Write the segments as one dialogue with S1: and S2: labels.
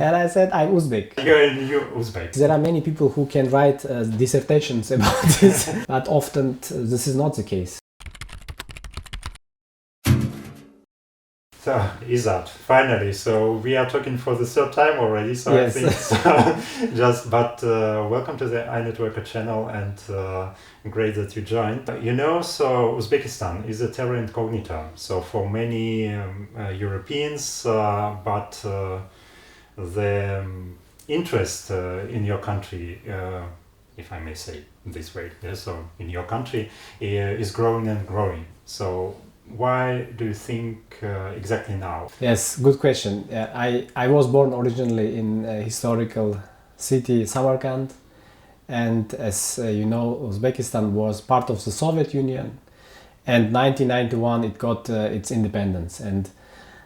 S1: And I said, I'm Uzbek.
S2: You're Uzbek.
S1: There are many people who can write dissertations about this, but often this is not the case.
S2: So, Izzat, finally, so we are talking for the third time already, so
S1: yes.
S2: I think welcome to the iNetworker channel, and great that you joined. So Uzbekistan is a terra incognita, so for many Europeans, but the interest in your country, if I may say this way, so in your country, is growing and growing. So why do you think exactly now?
S1: Yes, good question. I was born originally in a historical city, Samarkand, and as you know, Uzbekistan was part of the Soviet Union, and 1991 it got its independence, and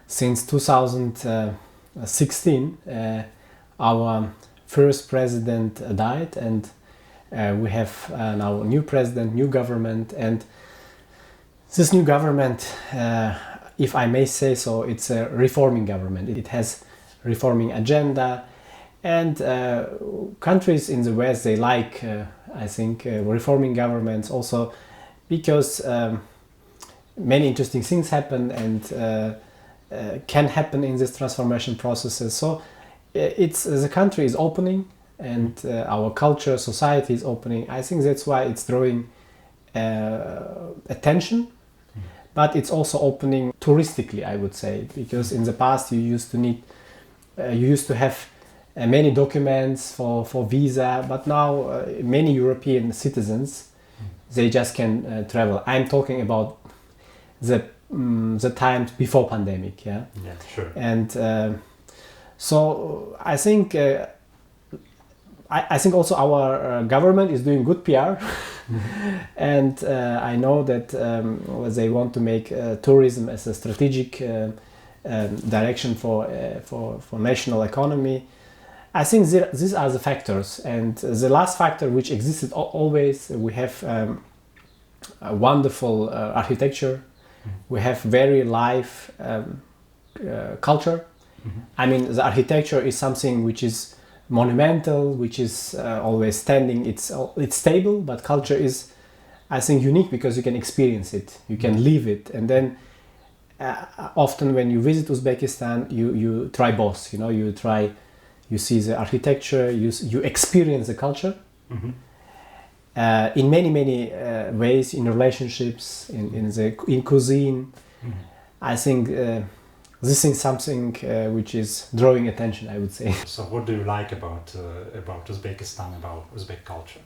S1: since 2016 our first president died, and we have now a new president, new government, and this new government, if I may say so, it's a reforming government. It has reforming agenda, and countries in the West, they like, I think, reforming governments also because many interesting things happen and can happen in this transformation processes. So the country is opening, and our culture, society is opening. I think that's why it's drawing attention. But it's also opening touristically, I would say, because in the past you used to have many documents for visa, but now many European citizens, they just can travel. I'm talking about the times before pandemic, yeah.
S2: Yeah, sure.
S1: And so I think I think also our government is doing good PR. And I know that they want to make tourism as a strategic direction for national economy. I think these are the factors, and the last factor which existed always, we have a wonderful architecture, we have very live culture. I mean, the architecture is something which is monumental, which is always standing. It's stable, but culture is, I think, unique because you can experience it, you can live it, and then often when you visit Uzbekistan, you try both. You see the architecture, you experience the culture in many ways, in relationships, in cuisine. I think. This is something which is drawing attention, I would say.
S2: So what do you like about Uzbekistan, about Uzbek culture?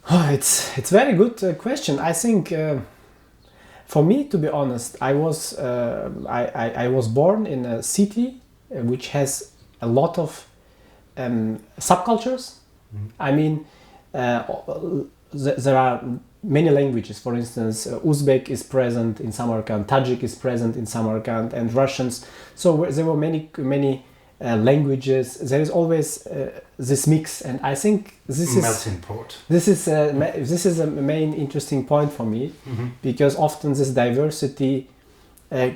S1: Oh, it's a very good question. I think for me, to be honest, I was born in a city which has a lot of subcultures. I mean, there are many languages. For instance, Uzbek is present in Samarkand, Tajik is present in Samarkand, and Russians. So there were many languages. There is always this mix, and I think this is a main interesting point for me, because often this diversity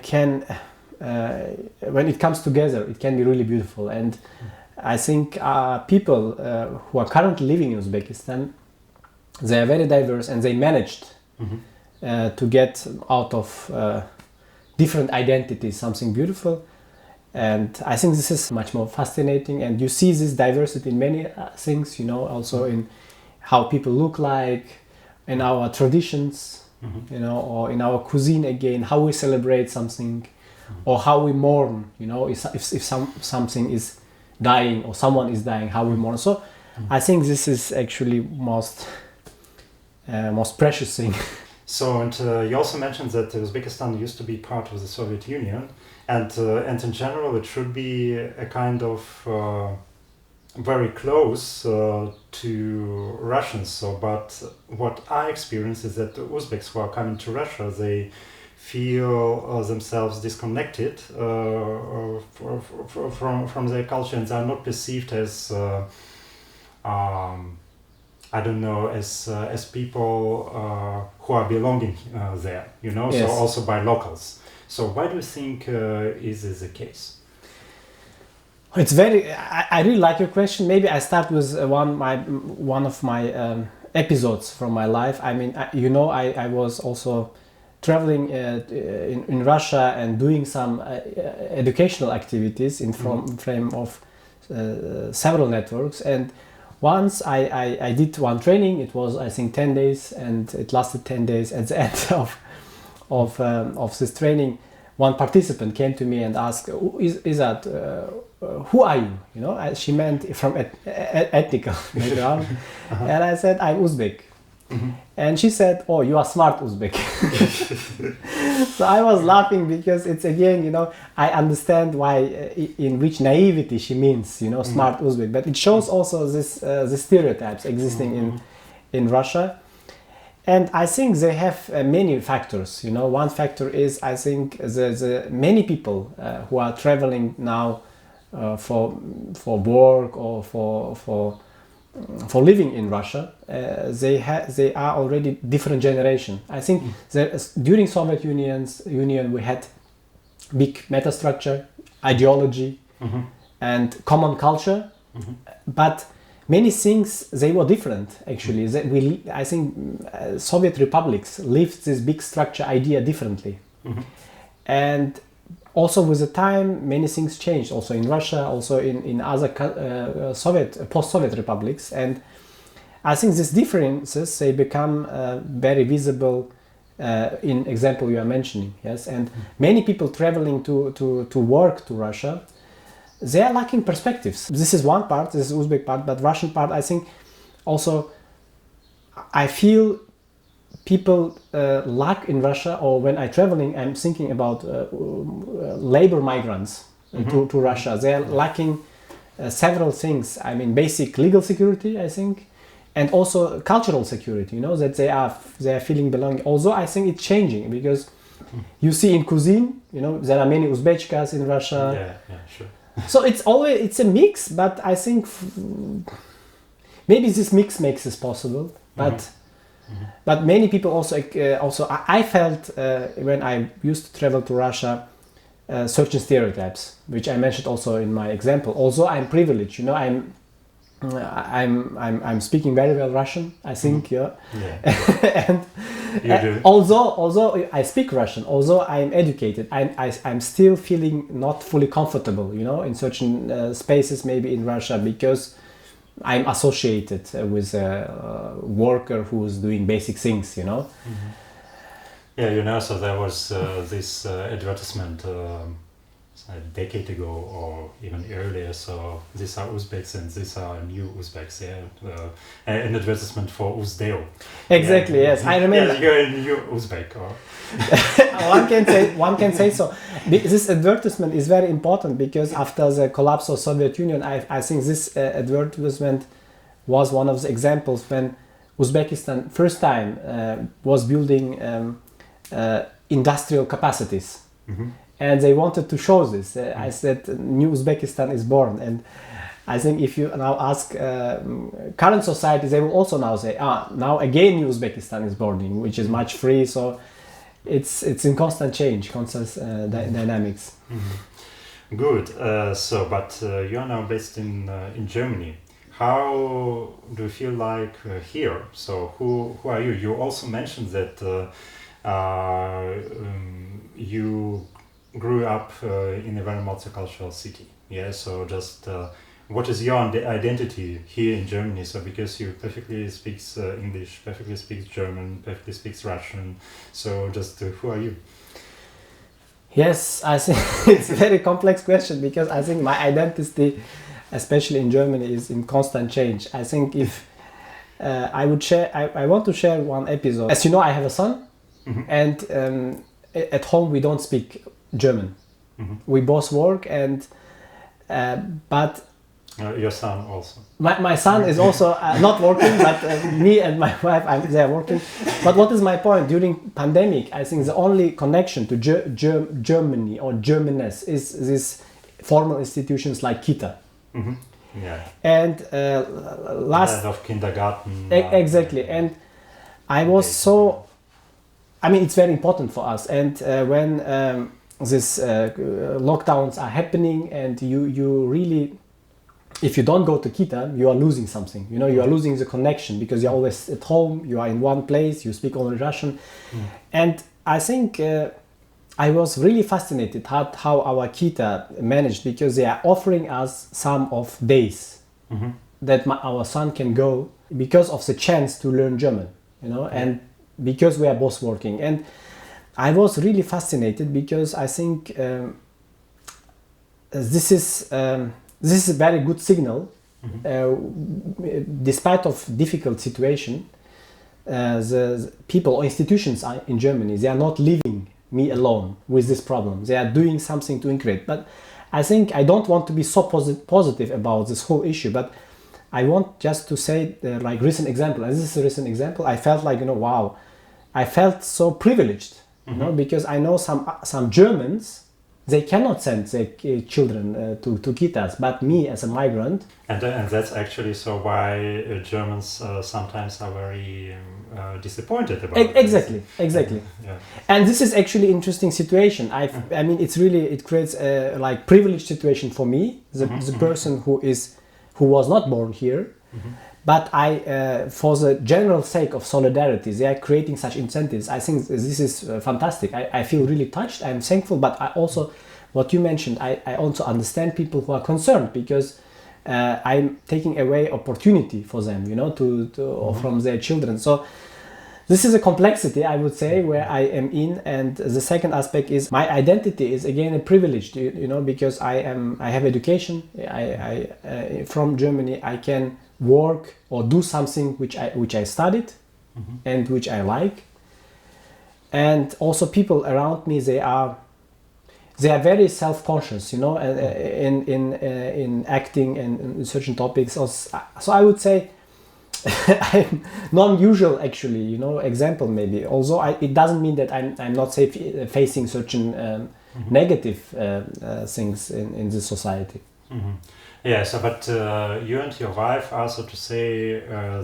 S1: can, when it comes together, it can be really beautiful. And I think people who are currently living in Uzbekistan, they are very diverse, and they managed to get out of different identities something beautiful. And I think this is much more fascinating, and you see this diversity in many things, also in how people look like, in our traditions, or in our cuisine again, how we celebrate something, or how we mourn, if something is dying or someone is dying, how we mourn. So I think this is actually most precious thing.
S2: So, and you also mentioned that Uzbekistan used to be part of the Soviet Union, and in general it should be a kind of very close to Russians. So, but what I experience is that the Uzbeks who are coming to Russia, they feel themselves disconnected from their culture, and they are not perceived as I don't know, as people who are belonging there,
S1: Yes.
S2: So also by locals. So why do you think is this the case?
S1: It's very. I really like your question. Maybe I start with one of my episodes from my life. I mean, I was also traveling in Russia and doing some educational activities in frame of several networks. And once I did one training. It was, I think, 10 days, and it lasted 10 days. At the end of this training, one participant came to me and asked, Izzat, who are you? You know, she meant from ethnical background. And I said, I'm Uzbek. And she said, oh, you are smart Uzbek. So I was laughing because it's, again, you know, I understand why, in which naivety she means, you know, smart Uzbek. But it shows also the stereotypes existing in Russia. And I think they have many factors. You know, one factor is, I think, the many people who are traveling now for work or for living in Russia, they are already different generation. I think during Soviet Union we had big metastructure, ideology, and common culture, but many things, they were different actually. I think Soviet republics lived this big structure idea differently, and also with the time many things changed. Also in Russia, also in other post-Soviet republics, and I think these differences, they become very visible. In example you are mentioning, yes, and many people traveling to work to Russia, they are lacking perspectives. This is one part, this is Uzbek part, but Russian part, I think also, I feel people lack in Russia, or when I'm traveling, I'm thinking about labor migrants to Russia. They are lacking several things. I mean, basic legal security, I think, and also cultural security, you know, that they are feeling belonging. Although I think it's changing, because you see in cuisine, you know, there are many Uzbechkas in Russia.
S2: Yeah, sure.
S1: So it's a mix, but I think maybe this mix makes this possible. But many people also I felt when I used to travel to Russia, certain stereotypes, which I mentioned also in my example. Although I'm privileged, you know, I'm speaking very well Russian, I think, and
S2: you do.
S1: Although I speak Russian, although I'm educated, I'm still feeling not fully comfortable, you know, in certain spaces, maybe in Russia, because I'm associated with a worker who's doing basic things, you know.
S2: Yeah, you know, so there was this advertisement a decade ago or even earlier. So these are Uzbeks and these are new Uzbeks. Yeah, an advertisement for Uz-Daewoo.
S1: Exactly. Yeah. Yes, I remember.
S2: Yeah, you're a new Uzbek. Or
S1: one can say so. This advertisement is very important, because after the collapse of Soviet Union, I think this advertisement was one of the examples when Uzbekistan first time was building industrial capacities. And they wanted to show this. I said, new Uzbekistan is born. And I think if you now ask current society, they will also now say, now again new Uzbekistan is born, which is much free. So it's in constant change, constant dynamics.
S2: Good. But you are now based in Germany. How do you feel like here? So who are you? You also mentioned that you grew up in a very multicultural city. Yeah, so just what is your identity here in Germany? So because you perfectly speaks English, perfectly speaks German, perfectly speaks Russian. So just who are you?
S1: Yes, I think it's a very complex question, because I think my identity, especially in Germany, is in constant change. I think if I would share, I want to share one episode. As you know, I have a son, and at home we don't speak German. We both work, and but
S2: your son also.
S1: My son is also not working, but me and my wife, they are working. But what is my point? During pandemic, I think the only connection to Germany or Germanness is these formal institutions like Kita.
S2: Yeah.
S1: And last
S2: of kindergarten.
S1: Exactly, and I was so. I mean, it's very important for us. And when this lockdowns are happening, and you really, if you don't go to Kita, you are losing something. You know, you are losing the connection because you're always at home. You are in one place. You speak only Russian, and I think I was really fascinated how our Kita managed, because they are offering us some of days that our son can go because of the chance to learn German. You know, and because we are both working, and I was really fascinated because I think this is a very good signal. Despite of difficult situation, the people or institutions in Germany, they are not leaving me alone with this problem. They are doing something to increase. But I think I don't want to be so positive about this whole issue, but I want just to say like recent example. And this is a recent example. I felt like, wow, I felt so privileged. You know, because I know some Germans, they cannot send their children to Kitas, but me as a migrant.
S2: And that's actually so why Germans sometimes are very disappointed about
S1: Exactly.
S2: Yeah.
S1: And this is actually interesting situation. I mean, it creates a like privileged situation for me, the person who was not born here. But for the general sake of solidarity, they are creating such incentives. I think this is fantastic. I feel really touched. I'm thankful. But I also, what you mentioned, I also understand people who are concerned, because I'm taking away opportunity for them, you know, or from their children. So this is a complexity, I would say, where I am in. And the second aspect is my identity is again a privilege, you know, because I have education. From Germany, I can work or do something which I studied and which I like. And also people around me, they are very self-conscious, you know, in acting and in certain topics. So I would say I'm non-usual, actually, you know, example maybe. Although it doesn't mean that I'm not facing certain negative things in this society.
S2: Yeah, so but you and your wife are, so to say,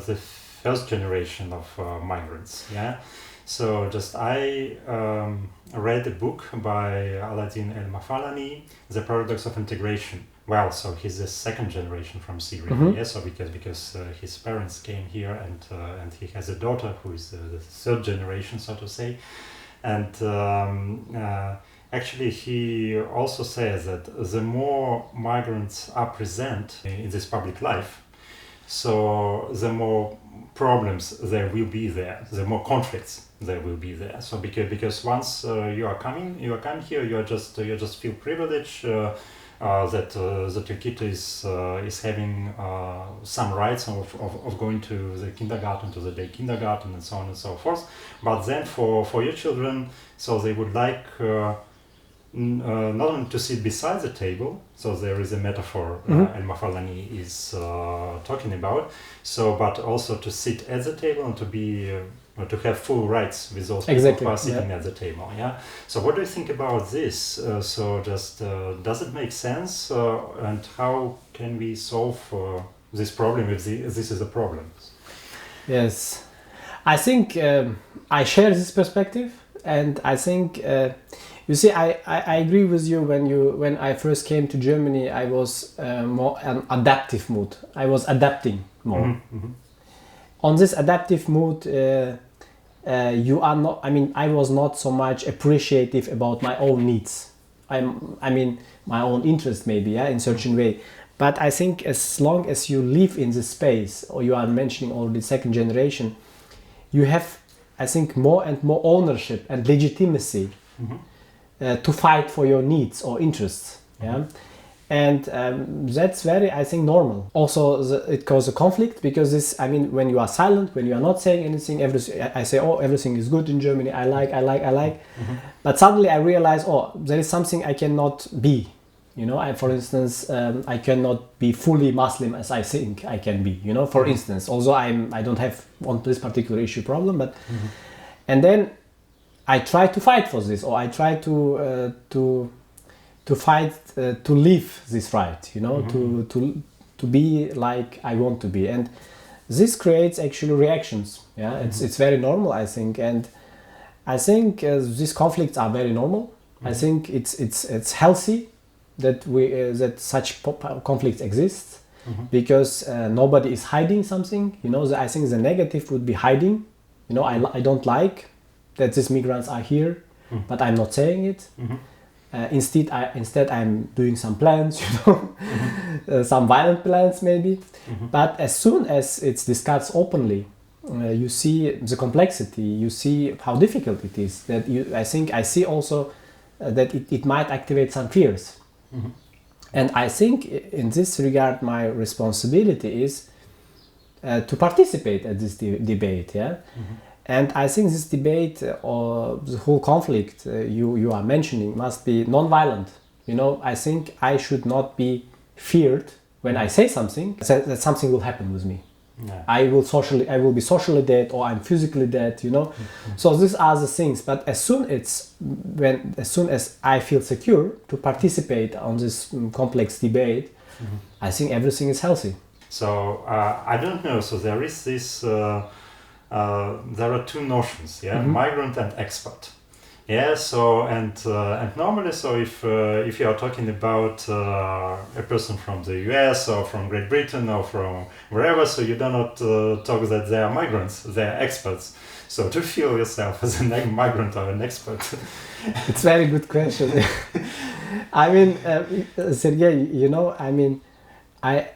S2: the first generation of migrants, yeah? So just I read a book by Aladdin El-Mafaalani, The Paradox of Integration. Well, so he's the second generation from Syria, yeah? So because his parents came here, and he has a daughter who is the third generation, so to say. And actually, he also says that the more migrants are present in this public life, so the more problems there will be there, the more conflicts there will be there. So because once you are coming here, you just feel privileged that your kid is having some rights of going to the kindergarten, to the day kindergarten, and so on and so forth. But then for your children, so they would like not only to sit beside the table, so there is a metaphor El-Mafaalani is talking about, so but also to sit at the table and to be to have full rights with those people who are sitting at the table. Yeah. So what do you think about this? So just does it make sense, and how can we solve this problem if this is a problem?
S1: Yes, I think I share this perspective, and I think. You see, I agree with you. When I first came to Germany, I was more an adaptive mood. I was adapting more. On this adaptive mood, you are not. I mean, I was not so much appreciative about my own needs. I mean, my own interest maybe, yeah, in certain way. But I think as long as you live in this space, or you are mentioning already second generation, you have, I think, more and more ownership and legitimacy. To fight for your needs or interests, yeah, and that's very, I think, normal. Also, it causes a conflict because this. I mean, when you are silent, when you are not saying anything, I say, oh, everything is good in Germany. I like. But suddenly I realize, oh, there is something I cannot be. You know, for instance, I cannot be fully Muslim as I think I can be. You know, for instance, although I don't have on this particular issue problem, but and then. I try to fight for this, or I try to fight to live this right, you know, to be like I want to be, and this creates actually reactions. Yeah, it's very normal, I think, and I think these conflicts are very normal. I think it's healthy that that such conflicts exist, because nobody is hiding something. You know, I think the negative would be hiding. You know, I don't like that these migrants are here, but I'm not saying it. Instead I'm doing some plans, you know, some violent plans maybe. But as soon as it's discussed openly, you see the complexity, you see how difficult it is. I think I see also that it might activate some fears. And I think in this regard my responsibility is to participate at this debate. Yeah. And I think this debate or the whole conflict you are mentioning must be non-violent. You know, I think I should not be feared when I say something that something will happen with me. Yeah. I will be socially dead, or I'm physically dead. You know, so these are the things. But as soon as I feel secure to participate on this complex debate, I think everything is healthy.
S2: So I don't know. So there is this. There are two notions, migrant and expat. Yeah, so and normally, so if you are talking about a person from the US or from Great Britain or from wherever, so you do not talk that they are migrants, they are expats. So to feel yourself as a migrant or an expat?
S1: It's a very good question. I mean, Sergey, you know, I mean, I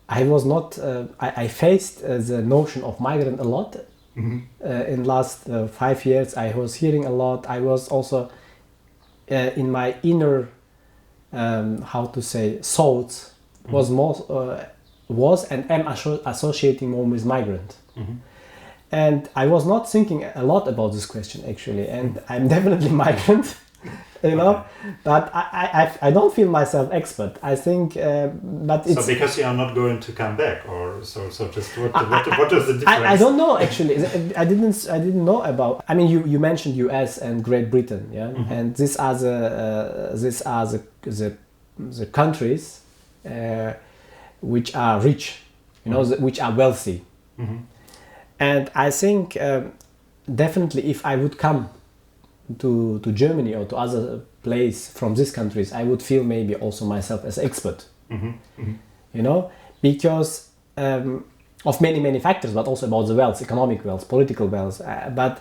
S1: was not. I faced the notion of migrant a lot. In last 5 years, I was hearing a lot. I was also in my inner, how to say, thoughts was and am associating more with migrant. And I was not thinking a lot about this question actually. And I'm definitely migrant. You know, but I don't feel myself expert. I think, but it's
S2: so because you are not going to come back, or so just what is the difference?
S1: I don't know actually. I didn't know about. I mean, you mentioned U.S. and Great Britain, yeah, and these are the countries which are rich, you know, which are wealthy, and I think definitely if I would come to Germany or to other place from these countries, I would feel maybe also myself as expert, you know, because of many factors, but also about the wealth, economic wealth, political wealth. But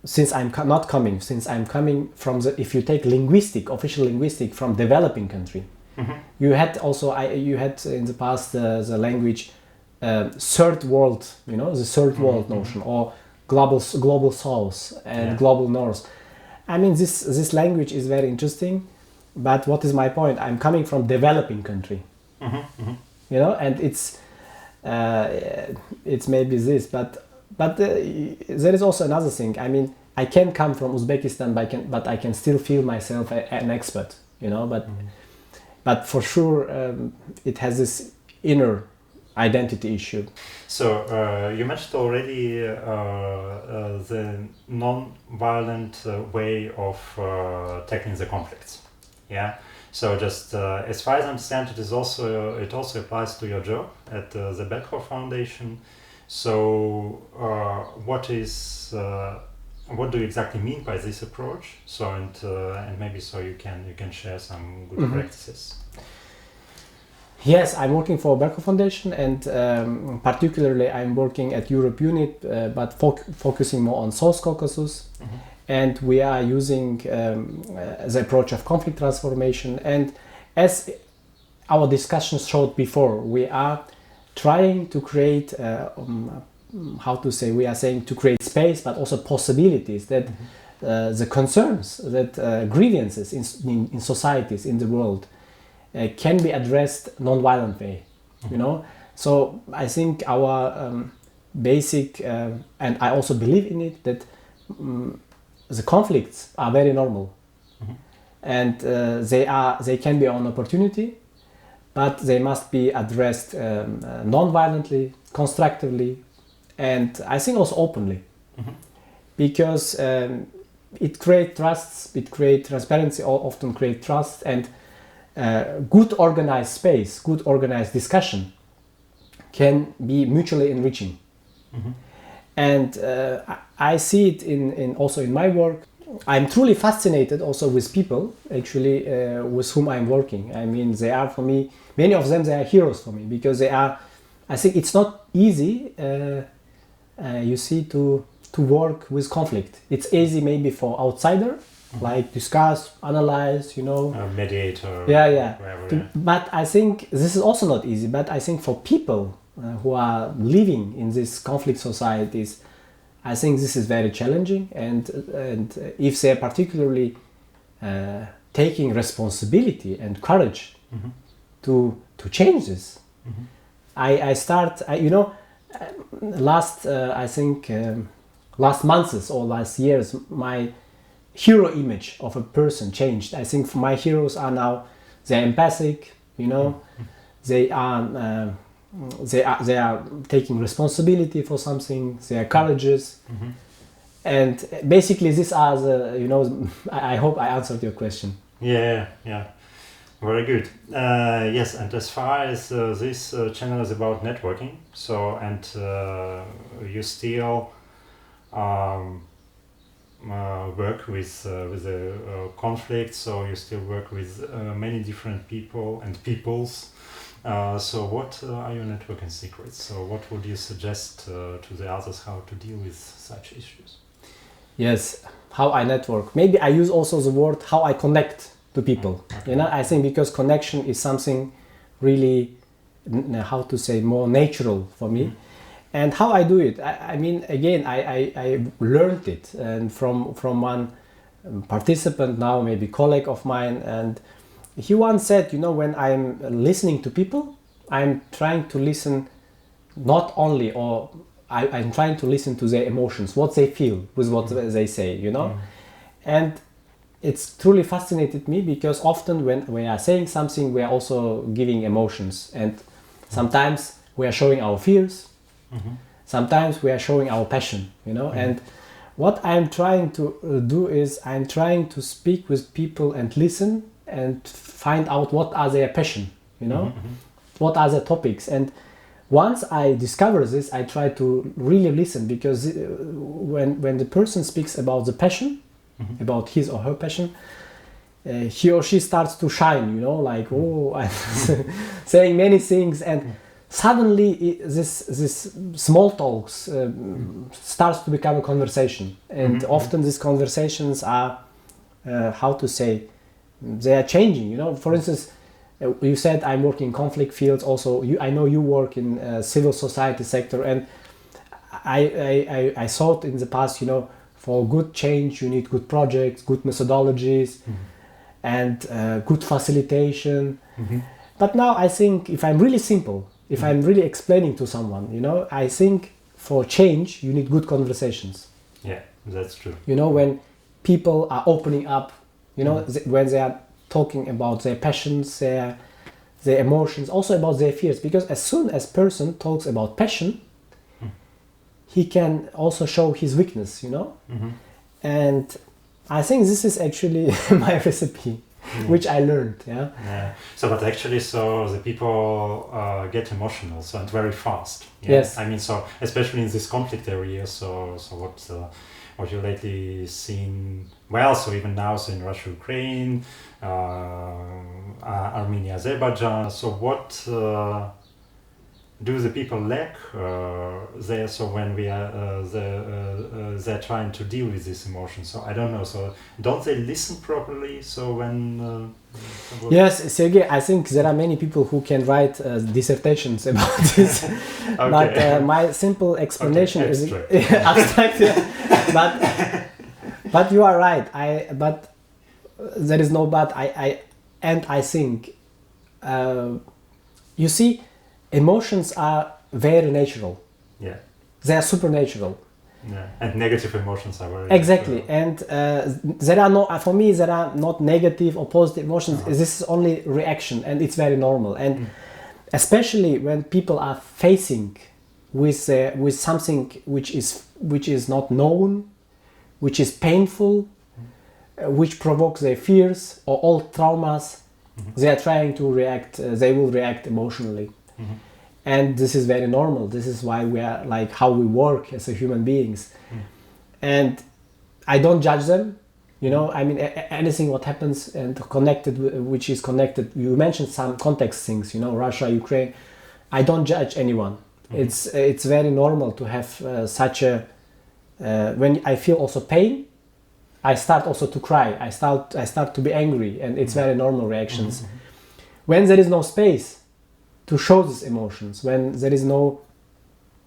S1: since I'm coming from the, if you take official linguistic from developing country, you had in the past the language third world, you know, the third world notion, or global south and global north. I mean, this language is very interesting, but what is my point? I'm coming from developing country, you know, and it's maybe this, but there is also another thing. I mean, I can come from Uzbekistan, but I can still feel myself an expert, you know. But for sure, it has this inner identity issue.
S2: So you mentioned already the non-violent way of tackling the conflicts. Yeah. So just as far as I understand, it also applies to your job at the Belkov Foundation. So what do you exactly mean by this approach? So and maybe so you can share some good practices.
S1: Yes, I'm working for Belkov Foundation, and particularly I'm working at Europe Unit, but focusing more on South Caucasus. And we are using the approach of conflict transformation. And as our discussions showed before, we are trying to create, to create space, but also possibilities that the concerns, that grievances in societies, in the world, can be addressed non-violent way, you know. So I think our basic, and I also believe in it, that the conflicts are very normal, and they can be an opportunity, but they must be addressed non-violently, constructively, and I think also openly, because it creates trust, it creates transparency, often create trust, and good organized space, good organized discussion can be mutually enriching. And I see it in also in my work. I'm truly fascinated also with people actually with whom I'm working. I mean, they are for me, many of them, they are heroes for me because they are, I think it's not easy, you see, to work with conflict. It's easy maybe for outsider, like discuss, analyze, you know.
S2: Mediator.
S1: Yeah.
S2: Whatever,
S1: But I think this is also not easy, but I think for people who are living in these conflict societies, I think this is very challenging, and if they are particularly taking responsibility and courage to change this, last months or last years, my hero image of a person changed. I think my heroes are now, they're empathic, you know, they are taking responsibility for something, they are courageous, and basically these are the, you know, I hope I answered your question.
S2: Yeah, very good. Yes, and as far as this channel is about networking, so, and you still work with the conflict, so you still work with many different people and peoples. So what are your networking secrets? So what would you suggest to the others how to deal with such issues?
S1: Yes, how I network. Maybe I use also the word how I connect to people.
S2: Okay.
S1: You know, I think because connection is something really, how to say, more natural for me. And how I do it, I mean, again, I learned it and from one participant now, maybe colleague of mine, and he once said, you know, when I'm listening to people, I'm trying to listen not only, or I'm trying to listen to their emotions, what they feel with what they say, you know. And it's truly fascinated me because often when we are saying something, we are also giving emotions, and sometimes we are showing our fears. Sometimes we are showing our passion, you know. And what I'm trying to do is I'm trying to speak with people and listen and find out what are their passion, you know, what are the topics. And once I discover this, I try to really listen, because when the person speaks about the passion, about his or her passion, he or she starts to shine, you know, like, oh, I'm saying many things, and suddenly this small talks starts to become a conversation, and often these conversations are how to say, they are changing, you know. For instance, you said I'm working in conflict fields, also I know you work in civil society sector, and I thought in the past, you know, for good change you need good projects, good methodologies, and good facilitation. But now I think if I'm really simple, if I'm really explaining to someone, you know, I think for change you need good conversations.
S2: Yeah, that's true.
S1: You know, when people are opening up, you know, when they are talking about their passions, their emotions, also about their fears, because as soon as person talks about passion, he can also show his weakness, you know. And I think this is actually my recipe, which I learned. Yeah.
S2: So, but actually, so the people get emotional, so and very fast. Yeah?
S1: Yes.
S2: I mean, so especially in this conflict area. So what you lately seen? Well, so even now, so in Russia, Ukraine, Armenia, Azerbaijan. So what do the people lack there? So when we are they're trying to deal with these emotions. So I don't know. So don't they listen properly? So when
S1: yes, Sergey, I think there are many people who can write dissertations about this. But my simple explanation is abstract. But you are right. But there is no but. I think you see, emotions are very natural.
S2: Yeah.
S1: They are supernatural.
S2: Yeah. And negative emotions are very
S1: exactly. And there are no, for me, there are not negative or positive emotions. This is only reaction, and it's very normal. And especially when people are facing with something which is not known, which is painful, which provokes their fears or old traumas, they are trying to react. They will react emotionally. And this is very normal. This is why we are like how we work as a human beings. And I don't judge them. You know, I mean, anything what happens and connected, which is connected. You mentioned some context things. You know, Russia, Ukraine. I don't judge anyone. It's very normal to have such a. When I feel also pain, I start also to cry. I start to be angry, and it's very normal reactions. When there is no space to show these emotions, when there is no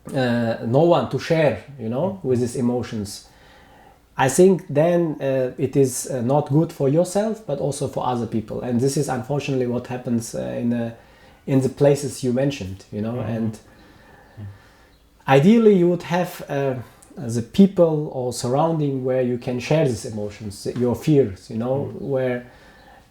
S1: one to share, you know, with these emotions, I think then it is not good for yourself, but also for other people. And this is unfortunately what happens in the places you mentioned, you know. And ideally, you would have the people or surrounding where you can share these emotions, your fears, you know,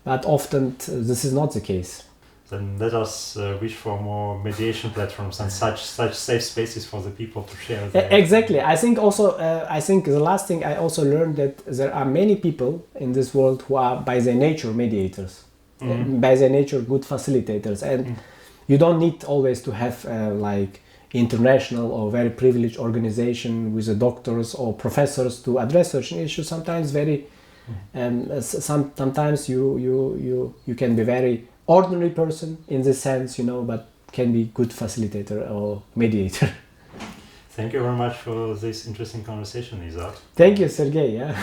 S1: but often this is not the case.
S2: Then let us wish for more mediation platforms and such safe spaces for the people to share.
S1: Exactly. I think also, I think the last thing I also learned that there are many people in this world who are by their nature mediators, by their nature good facilitators, and you don't need always to have like international or very privileged organization with the doctors or professors to address certain issues. Sometimes sometimes you can be very ordinary person in this sense, you know, but can be good facilitator or mediator.
S2: Thank you very much for this interesting conversation, Izzat.
S1: Thank you, Sergey. Yeah.